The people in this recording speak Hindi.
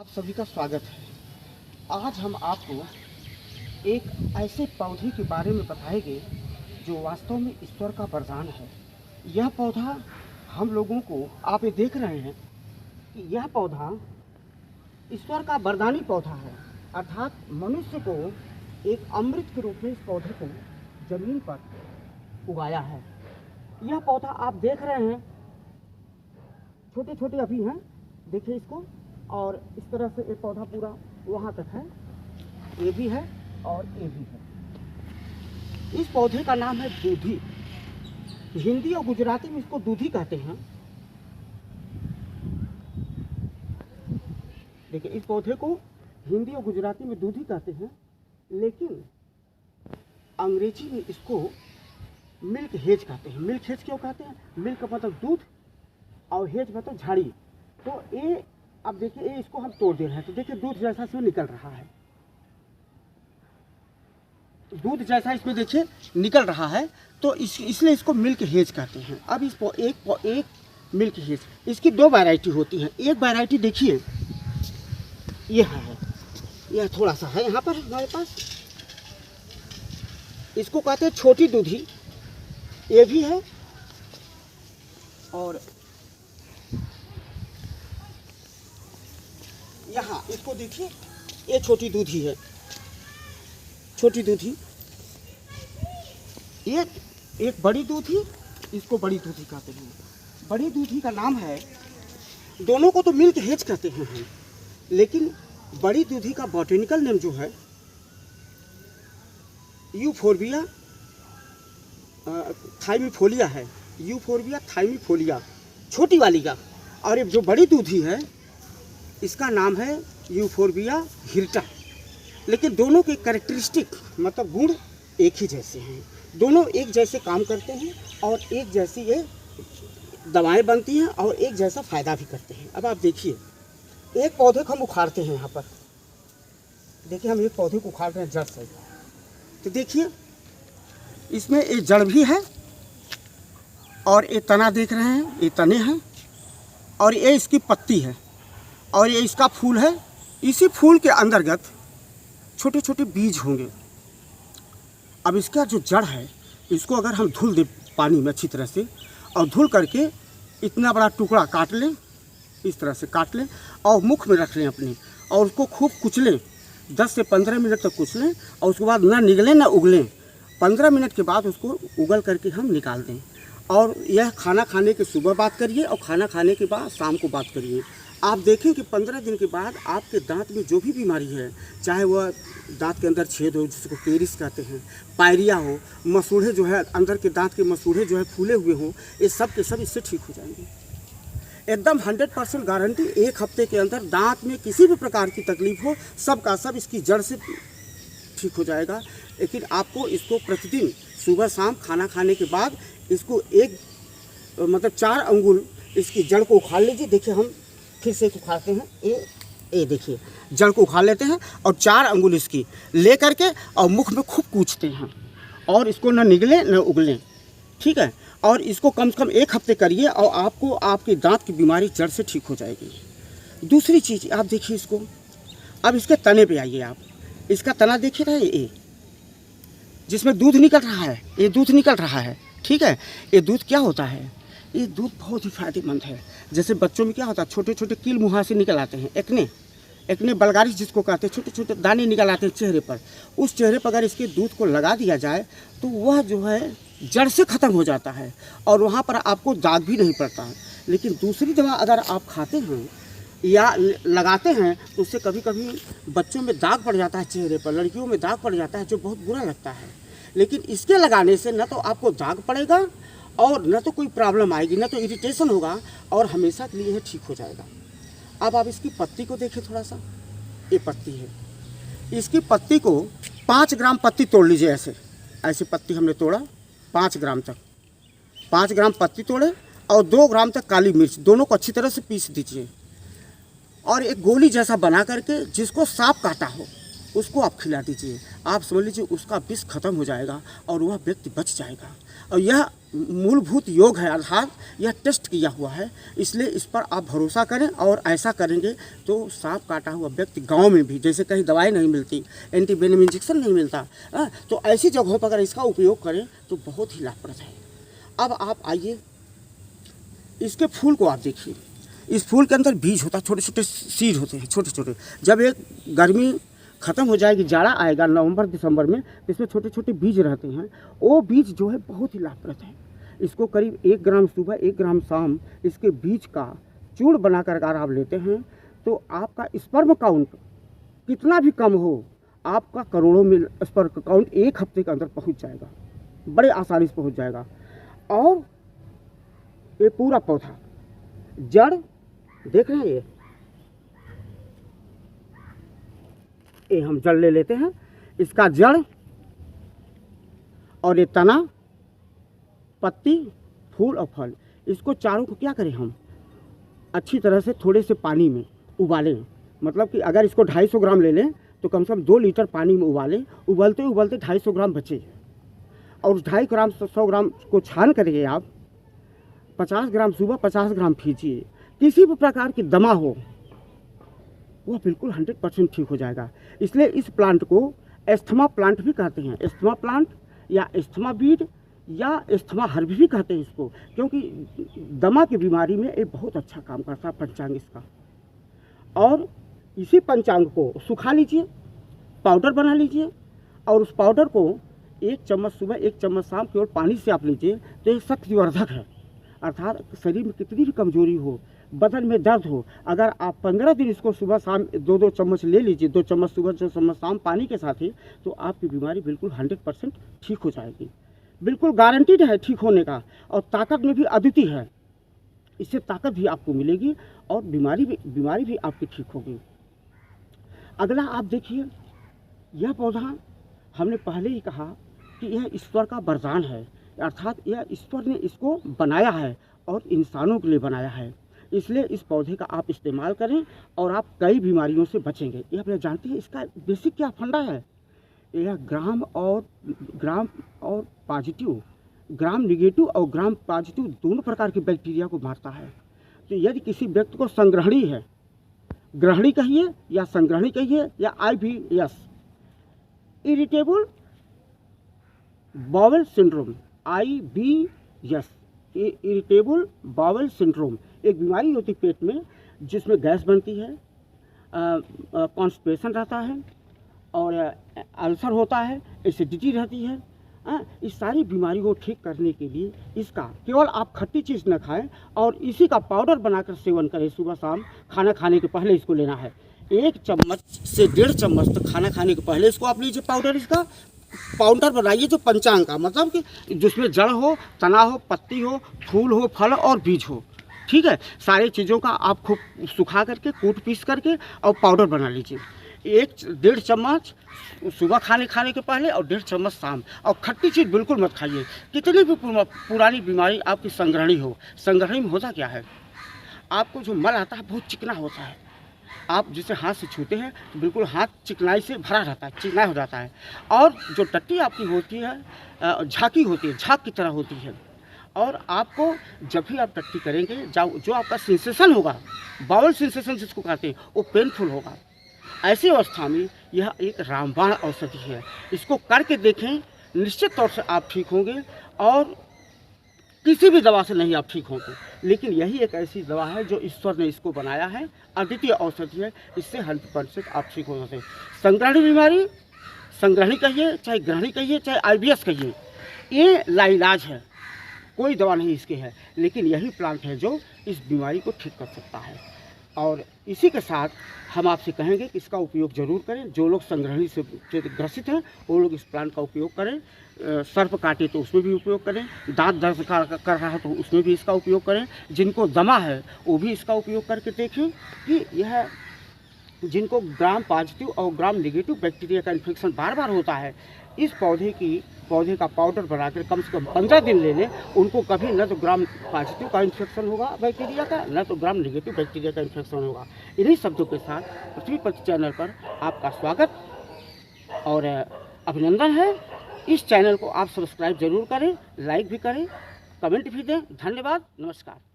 आप सभी का स्वागत है। आज हम आपको एक ऐसे पौधे के बारे में बताएंगे जो वास्तव में ईश्वर का वरदान है। यह पौधा हम लोगों को, आप ये देख रहे हैं कि यह पौधा ईश्वर का वरदानी पौधा है, अर्थात मनुष्य को एक अमृत के रूप में इस पौधे को जमीन पर उगाया है। यह पौधा आप देख रहे हैं, छोटे छोटे अभी हैं, देखिए इसको। और इस तरह से ये पौधा पूरा वहाँ तक है, ये भी है और ये भी है। इस पौधे का नाम है दूधी। हिंदी और गुजराती में इसको दूधी कहते हैं। देखिए, इस पौधे को हिंदी और गुजराती में दूधी कहते हैं, लेकिन अंग्रेजी में इसको मिल्क हेज कहते हैं। मिल्क हेज क्यों कहते हैं? मिल्क मतलब दूध और हेज मतलब झाड़ी। तो ये अब देखिए, ये इसको हम तोड़ दे रहे हैं तो देखिए दूध जैसा इसमें निकल रहा है। दूध जैसा इसमें देखिए निकल रहा है, तो इसलिए इसको मिल्क हेज कहते हैं। अब इस एक मिल्क हेज, इसकी दो वैरायटी होती हैं। एक वैरायटी देखिए ये है, यह थोड़ा सा है यहाँ पर हमारे पास, इसको कहते हैं छोटी दूधी। ये भी है और यहाँ इसको देखिए, ये छोटी दूधी है, छोटी दूधी। ये एक बड़ी दूधी, इसको बड़ी दूधी कहते हैं। बड़ी दूधी का नाम है, दोनों को तो मिल्क हेज कहते हैं हम, लेकिन बड़ी दूधी का बॉटेनिकल नेम जो है यूफोर्बिया थाइमिफोलिया है। यूफोर्बिया थाइमिफोलिया छोटी वाली का। और ये जो बड़ी दूधी है इसका नाम है यूफोर्बिया हिर्टा। लेकिन दोनों के कैरेक्टरिस्टिक मतलब गुण एक ही जैसे हैं। दोनों एक जैसे काम करते हैं और एक जैसी ये दवाएं बनती हैं और एक जैसा फ़ायदा भी करते हैं। अब आप देखिए, एक पौधे को हम उखाड़ते हैं यहाँ पर, देखिए हम एक पौधे को उखाड़ रहे हैं जड़ से। तो देखिए इसमें एक जड़ भी है और ये तना देख रहे हैं, ये तने हैं और ये इसकी पत्ती है और ये इसका फूल है। इसी फूल के अंतर्गत छोटे छोटे बीज होंगे। अब इसका जो जड़ है, इसको अगर हम धुल दें पानी में अच्छी तरह से और धुल करके इतना बड़ा टुकड़ा काट लें, इस तरह से काट लें और मुख में रख लें अपने, और उसको खूब कुचलें, 10 से 15 मिनट तक कुचलें और उसके बाद ना निगलें ना उगलें। 15 मिनट के बाद उसको उगल करके हम निकाल दें। और यह खाना खाने के सुबह बात करिए और खाना खाने के बाद शाम को बात करिए। आप देखें कि 15 दिन के बाद आपके दांत में जो भी बीमारी है, चाहे वह दांत के अंदर छेद हो जिसको केरिस कहते हैं, पायरिया हो, मसूड़े जो है अंदर के दांत के मसूड़े जो है फूले हुए हों, ये सब के सब इससे ठीक हो जाएंगे। एकदम 100% गारंटी। एक हफ्ते के अंदर दांत में किसी भी प्रकार की तकलीफ हो, सब का सब इसकी जड़ से ठीक हो जाएगा। लेकिन आपको इसको प्रतिदिन सुबह शाम खाना खाने के बाद इसको एक मतलब 4 अंगुल इसकी जड़ को उखाड़ लीजिए। देखिए हम फिर से उखाड़ते हैं, ये देखिए जड़ को उखाड़ लेते हैं और 4 अंगुल इसकी ले करके और मुख में खूब कूचते हैं और इसको न निगलें न उगलें, ठीक है। और इसको कम से कम 1 हफ्ते करिए और आपको आपके दांत की बीमारी जड़ से ठीक हो जाएगी। दूसरी चीज़ आप देखिए इसको, अब इसके तने पे आइए आप। इसका तना देखिए ना, ये जिसमें दूध निकल रहा है, ये दूध निकल रहा है, ठीक है। ये दूध क्या होता है? ये दूध बहुत ही फायदेमंद है। जैसे बच्चों में क्या होता है, छोटे छोटे कील मुँह से निकल आते हैं, एक्ने बलगारिश जिसको कहते हैं, छोटे छोटे दाने निकल आते हैं चेहरे पर। उस चेहरे पर अगर इसके दूध को लगा दिया जाए तो वह जो है जड़ से ख़त्म हो जाता है और वहाँ पर आपको दाग भी नहीं पड़ता है। लेकिन दूसरी दवा अगर आप खाते हैं या लगाते हैं तो उससे कभी कभी बच्चों में दाग पड़ जाता है चेहरे पर, लड़कियों में दाग पड़ जाता है, जो बहुत बुरा लगता है। लेकिन इसके लगाने से न तो आपको दाग पड़ेगा और न तो कोई प्रॉब्लम आएगी, न तो इरिटेशन होगा और हमेशा के लिए यह ठीक हो जाएगा। अब आप इसकी पत्ती को देखें थोड़ा सा, ये पत्ती है, इसकी पत्ती को 5 ग्राम पत्ती तोड़ लीजिए। ऐसे ऐसे पत्ती हमने तोड़ा 5 ग्राम तक, 5 ग्राम पत्ती तोड़े और 2 ग्राम तक काली मिर्च, दोनों को अच्छी तरह से पीस दीजिए और एक गोली जैसा बना करके जिसको सांप काटा हो उसको आप खिला दीजिए। आप समझ लीजिए उसका विष खत्म हो जाएगा और वह व्यक्ति बच जाएगा। और यह मूलभूत योग है, अर्थात यह टेस्ट किया हुआ है, इसलिए इस पर आप भरोसा करें। और ऐसा करेंगे तो सांप काटा हुआ व्यक्ति गांव में भी, जैसे कहीं दवाई नहीं मिलती, एंटीवेनम इंजेक्शन नहीं मिलता, तो ऐसी जगहों पर अगर इसका उपयोग करें तो बहुत ही लाभप्रद है। अब आप आइए, इसके फूल को आप देखिए। इस फूल के अंदर बीज होता है, छोटे छोटे सीड होते हैं, छोटे छोटे। जब एक गर्मी ख़त्म हो जाएगी, जाड़ा आएगा नवंबर दिसंबर में, तो इसमें छोटे छोटे बीज रहते हैं। वो बीज जो है बहुत ही लाभप्रद है। इसको करीब 1 ग्राम सुबह 1 ग्राम शाम इसके बीज का चूर्ण बनाकर अगर आप लेते हैं तो आपका स्पर्म काउंट कितना भी कम हो, आपका करोड़ों में स्पर्म काउंट 1 हफ्ते के अंदर पहुंच जाएगा, बड़े आसानी से पहुंच जाएगा। और ये पूरा पौधा जड़ देख रहे हैं, ये हम जड़ ले लेते हैं, इसका जड़ और ये तना, पत्ती, फूल और फल, इसको चारों को क्या करें हम अच्छी तरह से थोड़े से पानी में उबालें। मतलब कि अगर इसको 250 ग्राम ले लें तो कम से कम 2 लीटर पानी में उबालें। उबलते उबलते 250 ग्राम बचे, और उस 250 ग्राम 100 ग्राम को छान करके आप 50 ग्राम सुबह 50 ग्राम पीजिए। किसी भी प्रकार की दमा हो वह बिल्कुल 100% ठीक हो जाएगा। इसलिए इस प्लांट को एस्थमा प्लांट भी कहते हैं, एस्थमा प्लांट या एस्थमा बीड या एस्थमा हर्ब भी कहते हैं इसको, क्योंकि दमा की बीमारी में ये बहुत अच्छा काम करता है पंचांग इसका। और इसी पंचांग को सुखा लीजिए, पाउडर बना लीजिए, और उस पाउडर को 1 चम्मच सुबह 1 चम्मच शाम केवल पानी से आप लीजिए तो ये शक्तिवर्धक है। अर्थात शरीर में कितनी भी कमजोरी हो, बदन में दर्द हो, अगर आप 15 दिन इसको सुबह शाम 2-2 चम्मच ले लीजिए, 2 चम्मच सुबह 2 चम्मच शाम पानी के साथ ही, तो आपकी बीमारी बिल्कुल 100% ठीक हो जाएगी। बिल्कुल गारंटीड है ठीक होने का, और ताकत में भी अद्वितीय है। इससे ताकत भी आपको मिलेगी और बीमारी भी आपकी ठीक होगी। अगला आप देखिए, यह पौधा हमने पहले ही कहा कि यह ईश्वर का वरदान है, अर्थात यह ईश्वर ने इसको बनाया है और इंसानों के लिए बनाया है। इसलिए इस पौधे का आप इस्तेमाल करें और आप कई बीमारियों से बचेंगे। ये आप जानते हैं इसका बेसिक क्या फंडा है? यह ग्राम पॉजिटिव, ग्राम निगेटिव और ग्राम पॉजिटिव दोनों प्रकार के बैक्टीरिया को मारता है। तो यदि किसी व्यक्ति को संग्रहणी है, ग्रहणी कहिए या संग्रहणी कहिए या IBS, irritable bowel syndrome, IBS, irritable bowel syndrome, एक बीमारी होती है पेट में जिसमें गैस बनती है, कॉन्स्टिपेशन रहता है और अल्सर होता है, एसिडिटी रहती है। इस सारी बीमारी को ठीक करने के लिए इसका केवल आप खट्टी चीज़ न खाएं और इसी का पाउडर बनाकर सेवन करें। सुबह शाम खाना खाने के पहले इसको लेना है, 1 चम्मच से 1.5 चम्मच तक खाना खाने के पहले इसको आप लीजिए पाउडर। इसका पाउडर बनाइए जो पंचांग का, मतलब कि जिसमें जड़ हो, तना हो, पत्ती हो, फूल हो, फल और बीज हो, ठीक है। सारी चीज़ों का आप खूब सुखा करके कूट पीस करके और पाउडर बना लीजिए। 1-1.5 चम्मच सुबह खाने के पहले और 1.5 चम्मच शाम। और खट्टी चीज़ बिल्कुल मत खाइए। कितनी भी पुरानी बीमारी आपकी संग्रहणी हो, संग्रहणी में होता क्या है, आपको जो मल आता है बहुत चिकना होता है। आप जिसे हाथ से छूते हैं तो बिल्कुल हाथ चिकनाई से भरा रहता है, चिकना हो जाता है। और जो टट्टी आपकी होती है झाकी होती है, झाग की तरह होती है। और आपको जब भी आप टट्टी करेंगे जो आपका सेंसेशन होगा, बाउल सेंसेशन जिसको कहते हैं, वो पेनफुल होगा। ऐसी अवस्था में यह एक रामबाण औषधि है। इसको करके देखें, निश्चित तौर से आप ठीक होंगे और किसी भी दवा से नहीं आप ठीक होंगे। लेकिन यही एक ऐसी दवा है जो ईश्वर ने इसको बनाया है, अद्वितीय औषधि है, इससे 100% आप ठीक हो जाते हैं। संग्रहणी बीमारी, संग्रहणी कहिए चाहे ग्रहणी कहिए चाहे IBS कहिए, ये लाइलाज है, कोई दवा नहीं इसके है। लेकिन यही प्लांट है जो इस बीमारी को ठीक कर सकता है। और इसी के साथ हम आपसे कहेंगे कि इसका उपयोग जरूर करें। जो लोग संग्रहणी से ग्रसित हैं वो लोग इस प्लांट का उपयोग करें। सर्प काटे तो उसमें भी उपयोग करें, दांत दर्द कर रहा है तो उसमें भी इसका उपयोग करें, जिनको दमा है वो भी इसका उपयोग करके देखें कि यह जिनको ग्राम पॉजिटिव और ग्राम नेगेटिव बैक्टीरिया का इन्फेक्शन बार बार होता है, इस पौधे का पाउडर बनाकर कम से कम 15 दिन ले लें, उनको कभी न तो ग्राम पॉजिटिव का इन्फेक्शन होगा बैक्टीरिया का, न तो ग्राम नेगेटिव बैक्टीरिया का इन्फेक्शन होगा। इन्हीं शब्दों के साथ पृथ्वी पति चैनल पर आपका स्वागत और अभिनंदन है। इस चैनल को आप सब्सक्राइब जरूर करें, लाइक भी करें कमेंट भी दें। धन्यवाद, नमस्कार।